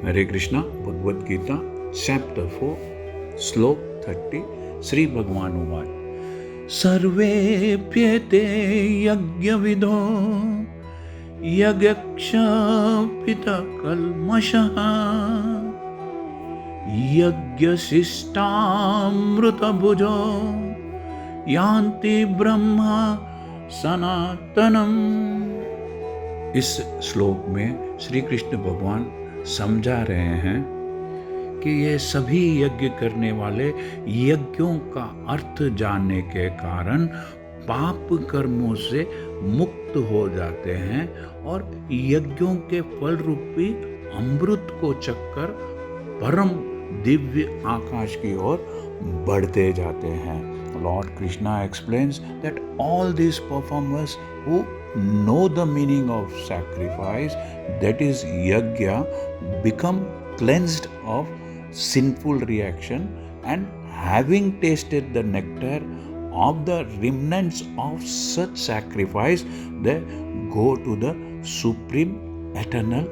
हरे Krishna. Bhagavad Gita chapter 4 श्लोक 30 श्री भगवान उवाच सर्वेप्येते यज्ञविदो यज्ञक्षपितकल्मषः यज्ञशिष्टामृतभुजो यान्ति ब्रह्मा सनातनम। इस श्लोक में श्री कृष्ण भगवान समझा रहे हैं कि ये सभी यज्ञ करने वाले यज्ञों का अर्थ जानने के कारण पाप कर्मों से मुक्त हो जाते हैं और यज्ञों के फल रूपी अमृत को चखकर परम दिव्य आकाश की ओर बढ़ते जाते हैं। Lord Krishna explains that all these performers who know the meaning of sacrifice, that is yajna, become cleansed of sinful reaction, and having tasted the nectar of the remnants of such sacrifice, they go to the supreme eternal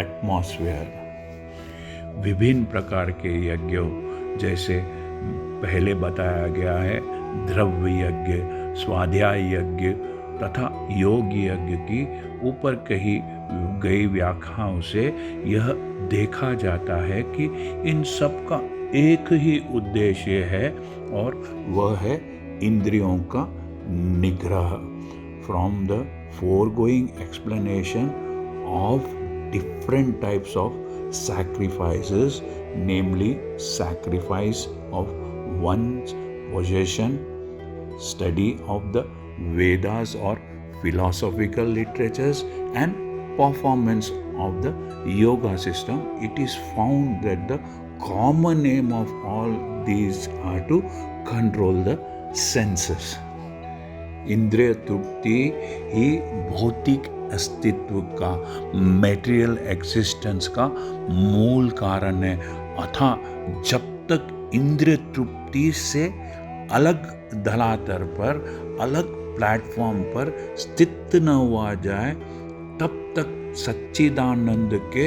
atmosphere. विभिन्न प्रकार के यज्ञों जैसे पहले बताया गया है द्रव्य यज्ञ, स्वाध्याय यज्ञ तथा योग यज्ञ की ऊपर कही गई व्याख्याओं से यह देखा जाता है कि इन सब का एक ही उद्देश्य है और वह है इंद्रियों का निग्रह। From the foregoing explanation of different types of sacrifices, namely sacrifice of one's possession, study of the Vedas or philosophical literatures, and performance of the yoga system, it is found that the common aim of all these are to control the senses. इंद्रिय तृप्ति ही भौतिक अस्तित्व का, material existence का मूल कारण है। अतः जब तक इंद्रिय तृप्ति से अलग धरातल पर, अलग प्लेटफॉर्म पर स्थित न हुआ जाए, तब तक सच्चिदानंद के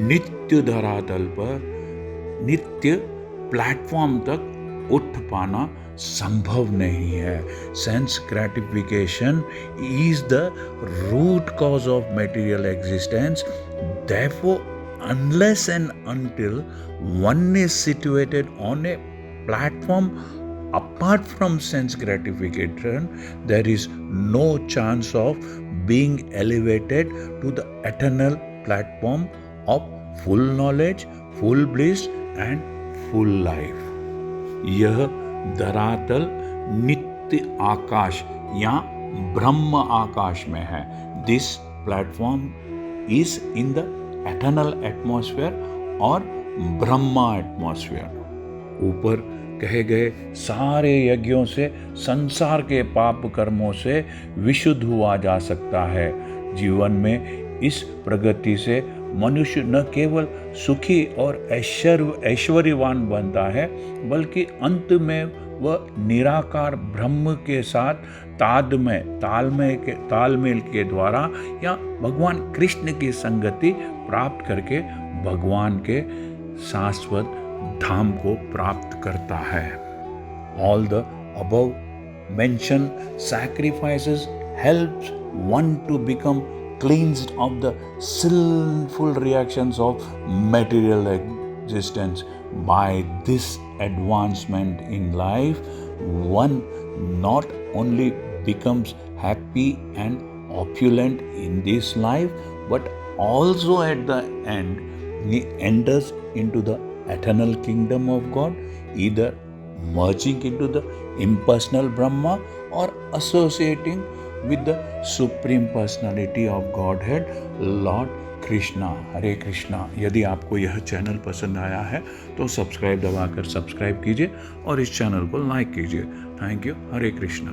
नित्य धरातल पर, नित्य प्लेटफॉर्म तक उठ पाना संभव नहीं है। Sense gratification is the root cause of material existence. Therefore unless and until one is situated on a platform apart from sense gratification, there is no chance of being elevated to the eternal platform of full knowledge, full bliss and full life. यह धरातल नित्य आकाश या ब्रह्म आकाश में है। This platform is in the eternal atmosphere और Brahma atmosphere. ऊपर कहे गए सारे यज्ञों से संसार के पाप कर्मों से विशुद्ध हुआ जा सकता है। जीवन में इस प्रगति से मनुष्य न केवल सुखी और ऐश्वर्यवान बनता है, बल्कि अंत में वह निराकार ब्रह्म के साथ तालमेल के द्वारा या भगवान कृष्ण की संगति प्राप्त करके भगवान के शाश्वत धाम को प्राप्त करता है। All the above mentioned sacrifices helps one to become cleansed of the sinful reactions of material existence. By this advancement in life, one not only becomes happy and opulent in this life, but also at the end he enters into the eternal kingdom of God, either merging into the impersonal Brahma or associating with the Supreme Personality of Godhead, Lord Krishna. हरे कृष्णा। यदि आपको यह channel पसंद आया है तो subscribe दबाकर subscribe कीजिए और इस चैनल को लाइक कीजिए। Thank you. हरे कृष्णा।